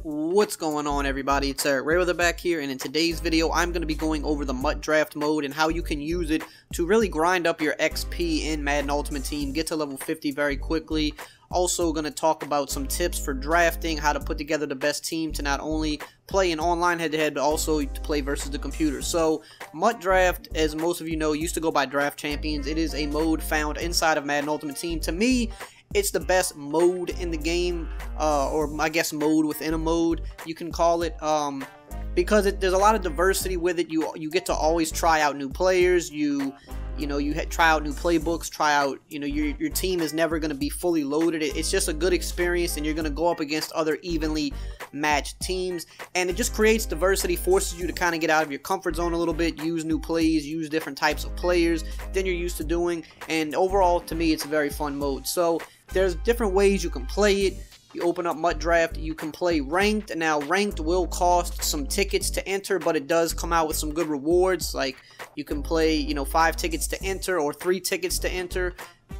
What's going on, everybody? It's EricRayweather back here, and in today's video I'm going to be going over the MUT draft mode and how you can use it to really grind up your XP in Madden Ultimate Team, get to level 50 very quickly. Also going to talk about some tips for drafting, how to put together the best team to not only play an online head-to-head but also to play versus the computer. So MUT draft, as most of you know, used to go by Draft Champions. It is a mode found inside of Madden Ultimate Team. To me, it's the best mode in the game, or I guess mode within a mode, you can call it, because there's a lot of diversity with it. You get to always try out new players. You try out new playbooks, try out, your team is never going to be fully loaded. It's just a good experience, and you're going to go up against other evenly matched teams, and it just creates diversity, forces you to kind of get out of your comfort zone a little bit, use new plays, use different types of players than you're used to doing, and overall, to me, it's a very fun mode. So there's different ways you can play it. You open up MUT Draft, you can play ranked. Now ranked will cost some tickets to enter, but it does come out with some good rewards. Like you can play 5 tickets to enter or 3 tickets to enter.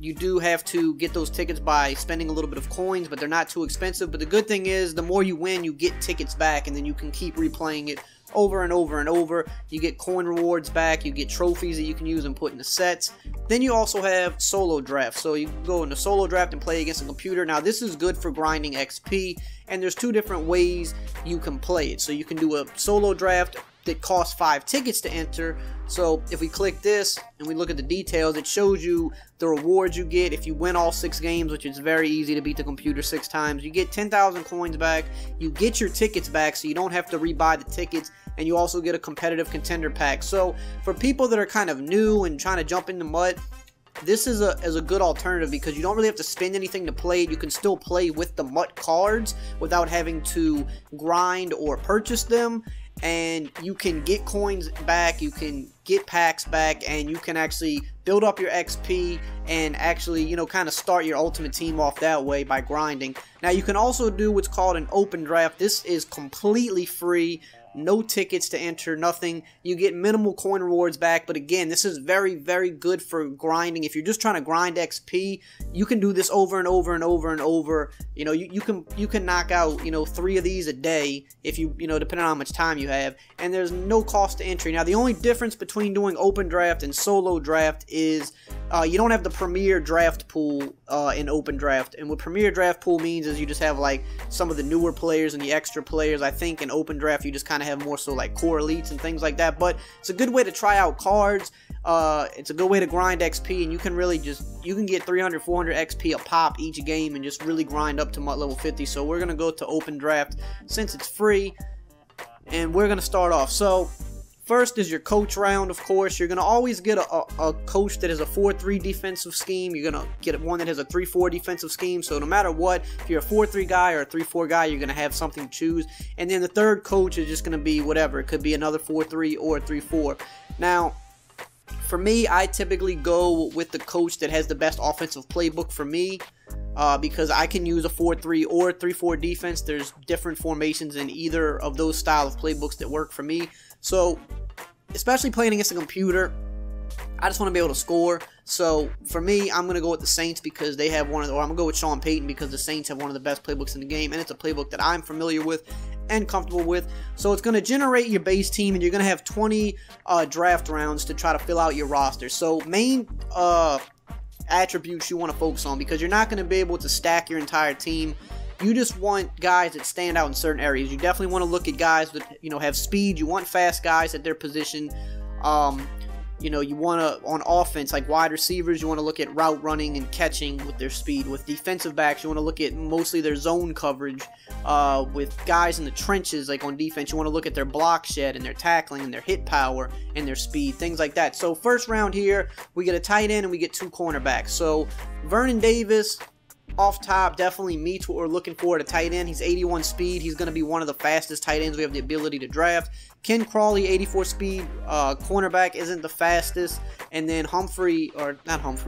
You do have to get those tickets by spending a little bit of coins, but they're not too expensive. But the good thing is, the more you win, you get tickets back, and then you can keep replaying it over and over and over. You get coin rewards back, you get trophies that you can use and put in the sets. Then you also have solo draft, so you can go into solo draft and play against a computer. Now this is good for grinding XP, and there's 2 different ways you can play it. So you can do a solo draft that costs 5 tickets to enter. So if we click this and we look at the details, it shows you the rewards you get if you win all 6 games, which is very easy to beat the computer 6 times. You get 10,000 coins back, you get your tickets back, so you don't have to rebuy the tickets, and you also get a competitive contender pack. So for people that are kind of new and trying to jump into MUT, this is a good alternative because you don't really have to spend anything to play it. You can still play with the MUT cards without having to grind or purchase them, and you can get coins back, you can get packs back, and you can actually build up your XP and actually, kind of start your ultimate team off that way by grinding. Now you can also do what's called an open draft. This is completely free. No tickets to enter, nothing. You get minimal coin rewards back, but again, this is very, very good for grinding. If you're just trying to grind XP, you can do this over and over and over and over. You can knock out 3 of these a day if you depending on how much time you have, and there's no cost to entry. Now the only difference between doing open draft and solo draft is you don't have the premier draft pool in open draft. And what premier draft pool means is you just have like some of the newer players and the extra players. I think in open draft you just kind of have more so like core elites and things like that, but it's a good way to try out cards. It's a good way to grind XP, and you can really you can get 300, 400 XP a pop each game and just really grind up to MUT level 50. So we're gonna go to open draft since it's free, and we're gonna start off. So first is your coach round. Of course, you're going to always get a coach that has a 4-3 defensive scheme. You're going to get one that has a 3-4 defensive scheme. So no matter what, if you're a 4-3 guy or a 3-4 guy, you're going to have something to choose. And then the third coach is just going to be whatever. It could be another 4-3 or a 3-4. Now, for me, I typically go with the coach that has the best offensive playbook for me. Because I can use a 4-3 or a 3-4 defense. There's different formations in either of those style of playbooks that work for me. So, especially playing against a computer, I just want to be able to score. So, for me, I'm going to go with the Saints because they have or I'm going to go with Sean Payton because the Saints have one of the best playbooks in the game, and it's a playbook that I'm familiar with and comfortable with. So, it's going to generate your base team, and you're going to have 20 draft rounds to try to fill out your roster. So, main attributes you want to focus on, because you're not going to be able to stack your entire team. You just want guys that stand out in certain areas. You definitely want to look at guys that have speed. You want fast guys at their position. You want to, on offense, like wide receivers, you want to look at route running and catching with their speed. With defensive backs, you want to look at mostly their zone coverage. With guys in the trenches, like on defense, you want to look at their block shed and their tackling and their hit power and their speed, things like that. So first round here, we get a tight end and we get 2 cornerbacks. So Vernon Davis, off top, definitely meets what we're looking for at a tight end. He's 81 speed. He's going to be one of the fastest tight ends we have the ability to draft. Ken Crawley, 84 speed. Cornerback isn't the fastest. And then Tavon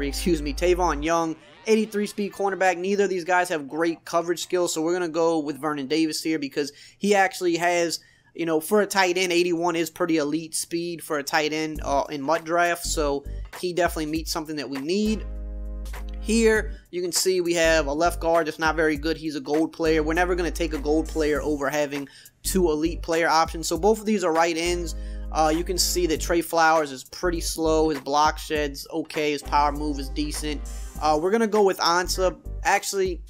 Young, 83 speed cornerback. Neither of these guys have great coverage skills, so we're going to go with Vernon Davis here because he actually has, for a tight end, 81 is pretty elite speed for a tight end in MUT draft, so he definitely meets something that we need. Here, you can see we have a left guard that's not very good. He's a gold player. We're never going to take a gold player over having 2 elite player options. So both of these are right ends. You can see that Trey Flowers is pretty slow. His block shed's okay. His power move is decent. We're going to go with Ansa. Actually,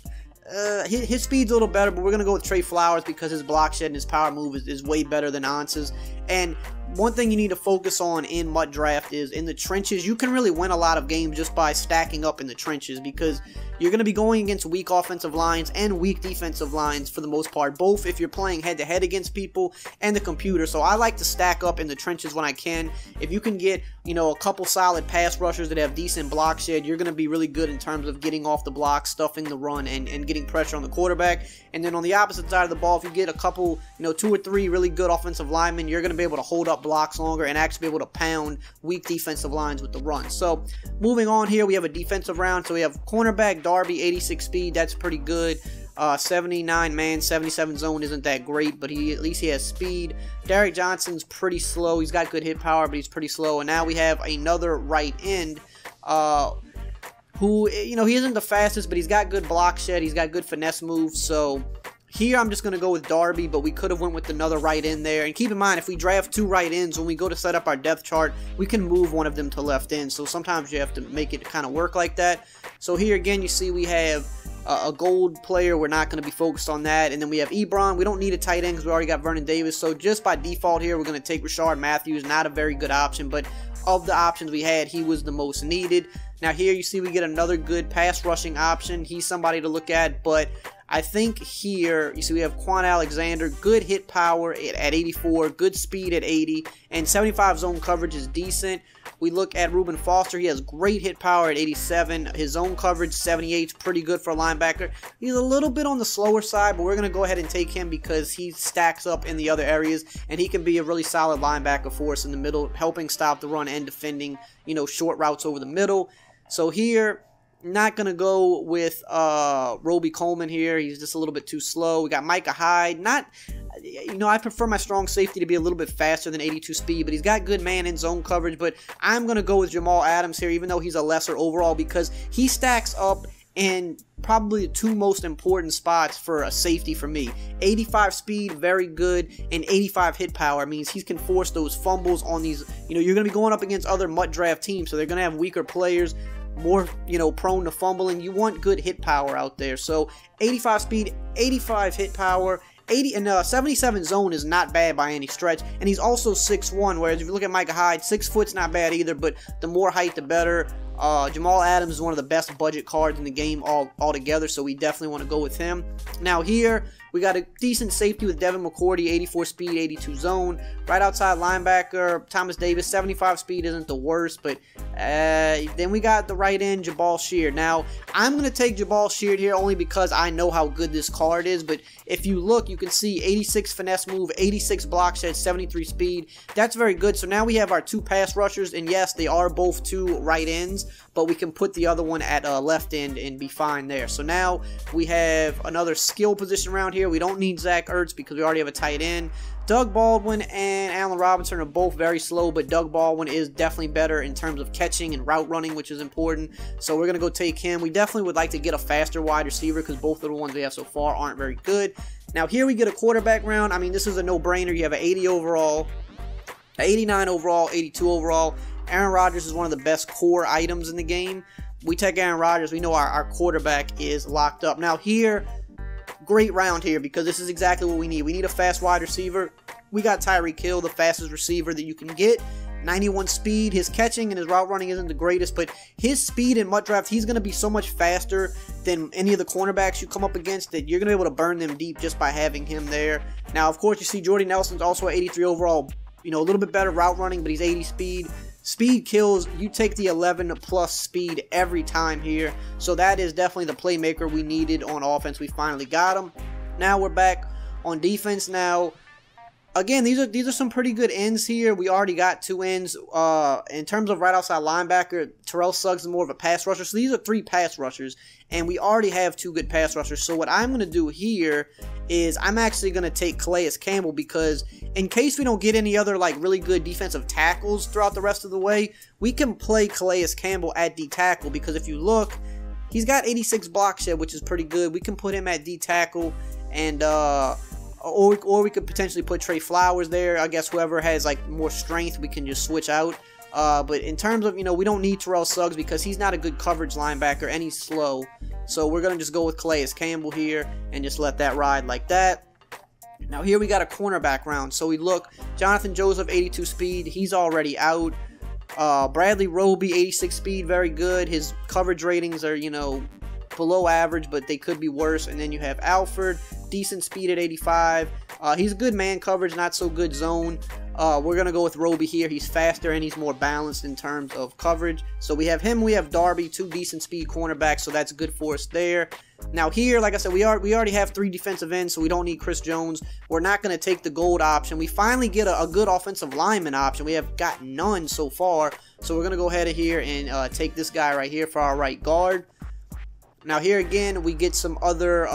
his speed's a little better, but we're going to go with Trey Flowers because his block shed and his power move is way better than Ansa's. And one thing you need to focus on in MUT Draft is in the trenches. You can really win a lot of games just by stacking up in the trenches because you're going to be going against weak offensive lines and weak defensive lines for the most part, both if you're playing head-to-head against people and the computer. So I like to stack up in the trenches when I can. If you can get, you know, a couple solid pass rushers that have decent block shed, you're going to be really good in terms of getting off the block, stuffing the run, and getting pressure on the quarterback. And then on the opposite side of the ball, if you get a couple, you know, 2 or 3 really good offensive linemen, you're going to be able to hold up blocks longer and actually be able to pound weak defensive lines with the run. So moving on here, we have a defensive round. So we have cornerback Darby, 86 speed. That's pretty good. 79 man, 77 zone isn't that great, but at least he has speed. Derek Johnson's pretty slow. He's got good hit power, but he's pretty slow. And now we have another right end who, you know, he isn't the fastest, but he's got good block shed. He's got good finesse moves. So here I'm just going to go with Darby, but we could have went with another right end there. And keep in mind, if we draft 2 right ends, when we go to set up our depth chart, we can move one of them to left end. So sometimes you have to make it kind of work like that. So here again, you see we have a gold player. We're not going to be focused on that. And then we have Ebron. We don't need a tight end because we already got Vernon Davis. So just by default here, we're going to take Rashard Matthews. Not a very good option, but of the options we had, he was the most needed. Now here you see we get another good pass rushing option. He's somebody to look at, but I think here, you see we have Quan Alexander, good hit power at 84, good speed at 80, and 75 zone coverage is decent. We look at Reuben Foster, he has great hit power at 87, his zone coverage 78 is pretty good for a linebacker. He's a little bit on the slower side, but we're going to go ahead and take him because he stacks up in the other areas, and he can be a really solid linebacker for us in the middle, helping stop the run and defending, you know, short routes over the middle. So here, not going to go with Roby Coleman here. He's just a little bit too slow. We got Micah Hyde. Not, you know, I prefer my strong safety to be a little bit faster than 82 speed, but he's got good man and zone coverage. But I'm going to go with Jamal Adams here, even though he's a lesser overall, because he stacks up in probably the 2 most important spots for a safety for me. 85 speed, very good, and 85 hit power means he can force those fumbles on these. You know, you're going to be going up against other MUT draft teams, so they're going to have weaker players, more, you know, prone to fumbling. You want good hit power out there. So 85 speed, 85 hit power, 80 and 77 zone is not bad by any stretch. And he's also 6'1", whereas if you look at Micah Hyde, 6 foot's not bad either, but the more height, the better. Jamal Adams is one of the best budget cards in the game altogether, so we definitely want to go with him. Now here, we got a decent safety with Devin McCourty, 84 speed, 82 zone. Right outside linebacker, Thomas Davis, 75 speed isn't the worst, but then we got the right end, Jabal Sheard. Now, I'm going to take Jabal Sheard here only because I know how good this card is, but if you look, you can see 86 finesse move, 86 block shed, 73 speed. That's very good. So now we have our 2 pass rushers, and yes, they are both 2 right ends, but we can put the other one at left end and be fine there. So now we have another skill position around here. We don't need Zach Ertz because we already have a tight end. Doug Baldwin and Allen Robinson are both very slow, but Doug Baldwin is definitely better in terms of catching and route running, which is important. So we're going to go take him. We definitely would like to get a faster wide receiver because both of the ones we have so far aren't very good. Now here we get a quarterback round. I mean, this is a no-brainer. You have an 80 overall, an 89 overall, 82 overall. Aaron Rodgers is one of the best core items in the game. We take Aaron Rodgers. We know our quarterback is locked up. Now here, great round here because this is exactly what we need. We need a fast wide receiver. We got Tyreek Hill, the fastest receiver that you can get. 91 speed. His catching and his route running isn't the greatest, but his speed in MUT Draft, he's going to be so much faster than any of the cornerbacks you come up against that you're going to be able to burn them deep just by having him there. Now, of course, you see Jordy Nelson's also at 83 overall. You know, a little bit better route running, but he's 80 speed. Speed kills. You take the 11 plus speed every time here. So that is definitely the playmaker we needed on offense. We finally got him. Now we're back on defense. Now, again, these are some pretty good ends here. We already got 2 ends. In terms of right outside linebacker, Terrell Suggs is more of a pass rusher. So these are 3 pass rushers, and we already have 2 good pass rushers. So what I'm going to do here is I'm actually going to take Calais Campbell because in case we don't get any other like really good defensive tackles throughout the rest of the way, we can play Calais Campbell at D tackle because if you look, He's got 86 block shed, which is pretty good. We can put him at D tackle, and or we could potentially put Trey Flowers there. I guess whoever has like more strength, we can just switch out. But in terms of, we don't need Terrell Suggs because he's not a good coverage linebacker and he's slow. So we're going to just go with Calais Campbell here and just let that ride like that. Now here we got a cornerback round. So we look, Jonathan Joseph, 82 speed. He's already out. Bradley Roby, 86 speed, very good. His coverage ratings are, below average, but they could be worse. And then you have Alford, decent speed at 85. He's a good man coverage, not so good zone. We're going to go with Roby here. He's faster and he's more balanced in terms of coverage. So we have him, we have Darby, 2 decent speed cornerbacks, so that's good for us there. Now here, like I said, we already have 3 defensive ends, so we don't need Chris Jones. We're not going to take the gold option. We finally get a good offensive lineman option. We have got none so far, so we're going to go ahead here and take this guy right here for our right guard. Now here again, we get some other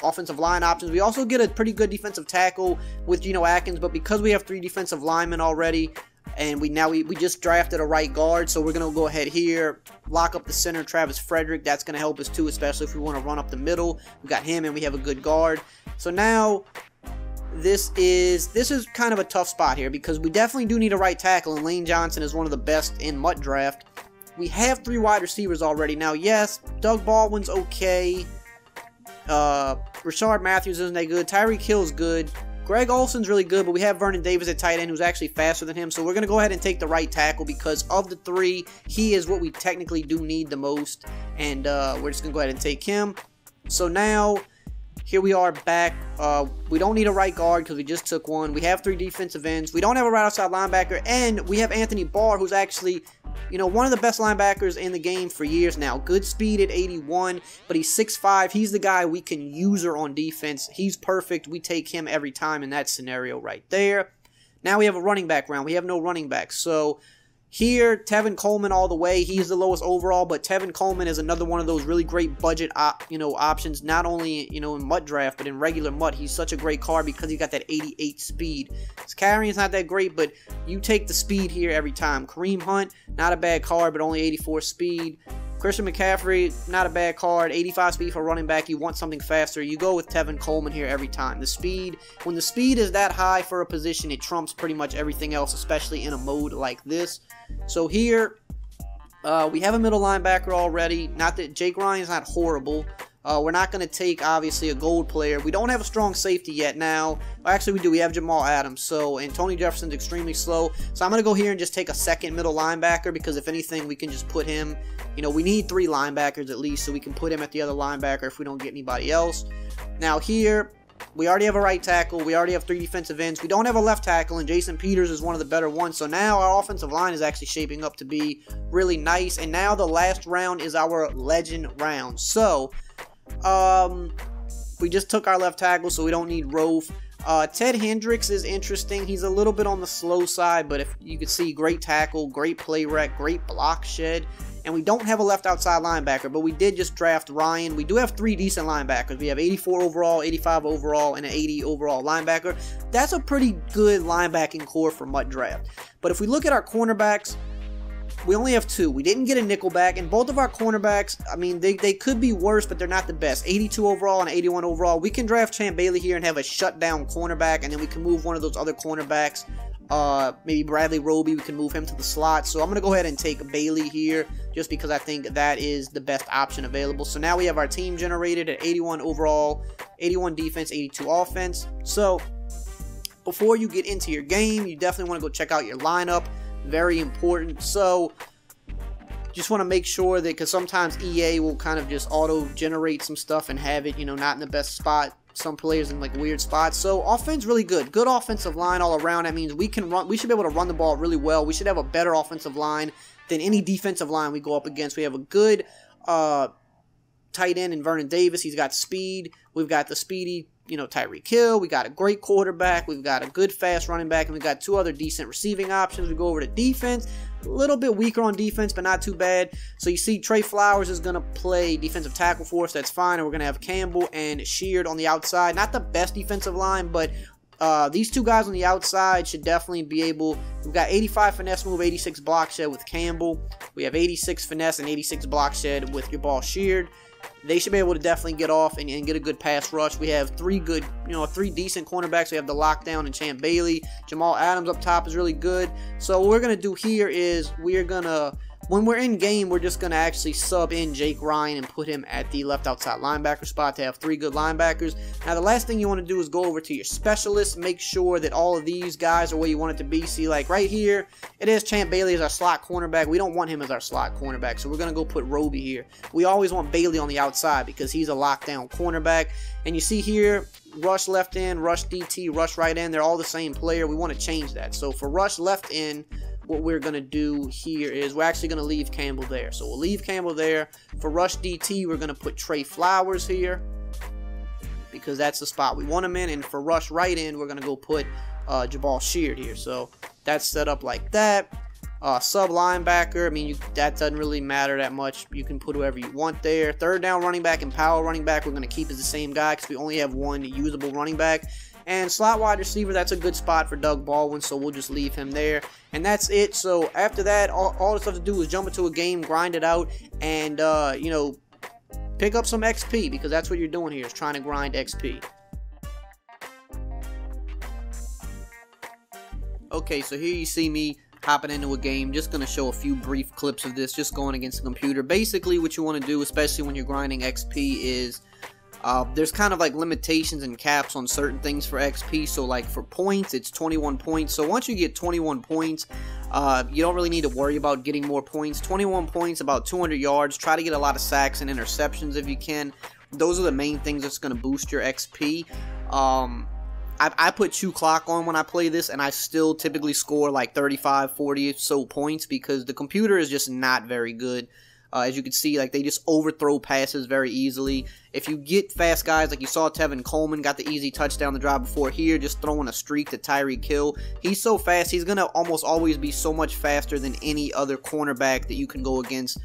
offensive line options. We also get a pretty good defensive tackle with Geno Atkins, but because we have 3 defensive linemen already, and we just drafted a right guard, so we're going to go ahead here, lock up the center, Travis Frederick. That's going to help us too, especially if we want to run up the middle. We got him and we have a good guard. So now this is kind of a tough spot here because we definitely do need a right tackle, and Lane Johnson is one of the best in MUT draft. We have 3 wide receivers already. Now, yes, Doug Baldwin's okay. Rashard Matthews isn't that good. Tyreek Hill's good. Greg Olson's really good, but we have Vernon Davis at tight end who's actually faster than him. So we're going to go ahead and take the right tackle because of the 3, he is what we technically do need the most. And we're just going to go ahead and take him. So now, here we are back. We don't need a right guard because we just took one. We have 3 defensive ends. We don't have a right outside linebacker. And we have Anthony Barr, who's actually, one of the best linebackers in the game for years now. Good speed at 81, but he's 6'5". He's the guy we can use her on defense. He's perfect. We take him every time in that scenario right there. Now we have a running back round. We have no running backs. So here, Tevin Coleman all the way. He's the lowest overall, but Tevin Coleman is another one of those really great budget, options. Not only, in MUT draft, but in regular MUT. He's such a great card because he got that 88 speed. His carrying's not that great, but you take the speed here every time. Kareem Hunt, not a bad card, but only 84 speed. Christian McCaffrey, not a bad card. 85 speed for running back. You want something faster, you go with Tevin Coleman here every time. The speed, when the speed is that high for a position, it trumps pretty much everything else, especially in a mode like this. So here, we have a middle linebacker already. Not that Jake Ryan's not horrible. We're not going to take, obviously, a gold player. We don't have a strong safety yet now. Actually, we do. We have Jamal Adams. And Tony Jefferson's extremely slow. So I'm going to go here and just take a second middle linebacker because if anything, we can just put him. We need 3 linebackers at least, so we can put him at the other linebacker if we don't get anybody else. Now here, we already have a right tackle. We already have 3 defensive ends. We don't have a left tackle, and Jason Peters is one of the better ones. So now our offensive line is actually shaping up to be really nice. And now the last round is our legend round. So we just took our left tackle, so we don't need Rofe. Ted Hendricks is interesting. He's a little bit on the slow side, but if you could see, great tackle, great play rec, great block shed. And we don't have a left outside linebacker, but we did just draft Ryan. We do have 3 decent linebackers. We have 84 overall, 85 overall, and an 80 overall linebacker. That's a pretty good linebacking core for MUT draft. But if we look at our cornerbacks, we only have 2. We didn't get a nickelback, and both of our cornerbacks, I mean, they could be worse, but they're not the best. 82 overall and 81 overall. We can draft Champ Bailey here and have a shutdown cornerback, and then we can move one of those other cornerbacks. Maybe Bradley Roby, we can move him to the slot. So I'm going to go ahead and take Bailey here just because I think that is the best option available. So now we have our team generated at 81 overall, 81 defense, 82 offense. So before you get into your game, you definitely want to go check out your lineup. Very important. So just want to make sure that, because sometimes EA will kind of just auto-generate some stuff and have it, not in the best spot. Some players in like weird spots. So offense really good. Good offensive line all around. That means we can run. We should be able to run the ball really well. We should have a better offensive line than any defensive line we go up against. We have a good tight end in Vernon Davis. He's got speed. We've got the speedy, Tyreek Hill. We got a great quarterback. We've got a good fast running back, and we've got 2 other decent receiving options. We go over to defense. A little bit weaker on defense, but not too bad. So you see Trey Flowers is going to play defensive tackle for us. That's fine. And we're going to have Campbell and Sheard on the outside. Not the best defensive line, but these two guys on the outside should definitely be able. We've got 85 finesse move, 86 block shed with Campbell. We have 86 finesse and 86 block shed with your ball sheared. They should be able to definitely get off and get a good pass rush. We have three good, three decent cornerbacks. We have the lockdown and Champ Bailey. Jamal Adams up top is really good. So what we're going to do here is we're going to, when we're in game, we're just going to actually sub in Jake Ryan and put him at the left outside linebacker spot to have three good linebackers. Now, the last thing you want to do is go over to your specialists. Make sure that all of these guys are where you want it to be. See, like right here, it is Champ Bailey as our slot cornerback. We don't want him as our slot cornerback, so we're going to go put Roby here. We always want Bailey on the outside because he's a lockdown cornerback. And you see here, rush left end, rush DT, rush right end. They're all the same player. We want to change that. So for rush left end, what we're going to do here is we're actually going to leave Campbell there. So we'll leave Campbell there. For rush DT, we're going to put Trey Flowers here because that's the spot we want him in. And for rush right end, we're going to go put Jabal Sheard here. So that's set up like that. Sub linebacker, I mean, that doesn't really matter that much. You can put whoever you want there. Third down running back and power running back, we're going to keep as the same guy because we only have one usable running back. And slot wide receiver, that's a good spot for Doug Baldwin, so we'll just leave him there. And that's it. So after that, all the stuff to do is jump into a game, grind it out, and, pick up some XP because that's what you're doing here is trying to grind XP. Okay, so here you see me hopping into a game. Just going to show a few brief clips of this, just going against the computer. Basically, what you want to do, especially when you're grinding XP, is there's kind of like limitations and caps on certain things for XP. So like for points, it's 21 points. So once you get 21 points, you don't really need to worry about getting more points. 21 points, about 200 yards. Try to get a lot of sacks and interceptions if you can. Those are the main things that's going to boost your XP. I put 2 clock on when I play this, and I still typically score like 35, 40 or so points because the computer is just not very good. As you can see, like they just overthrow passes very easily. If you get fast guys, like you saw Tevin Coleman got the easy touchdown the drive before here, just throwing a streak to Tyreek Hill. He's so fast, he's going to almost always be so much faster than any other cornerback that you can go against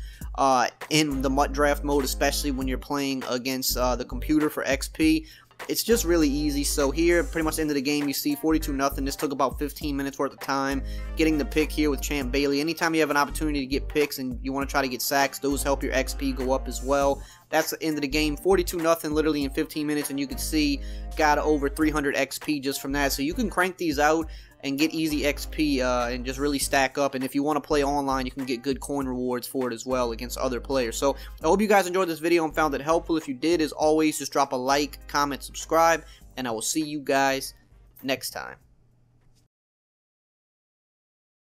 in the MUT draft mode, especially when you're playing against the computer for XP. It's just really easy. So here, pretty much the end of the game, you see 42-0. This took about 15 minutes worth of time. Getting the pick here with Champ Bailey. Anytime you have an opportunity to get picks and you want to try to get sacks, those help your XP go up as well. That's the end of the game. 42-0 literally in 15 minutes, and you can see got over 300 XP just from that. So you can crank these out and get easy XP and just really stack up. And if you want to play online, you can get good coin rewards for it as well against other players. So I hope you guys enjoyed this video and found it helpful. If you did, as always, just drop a like, comment, subscribe, and I will see you guys next time.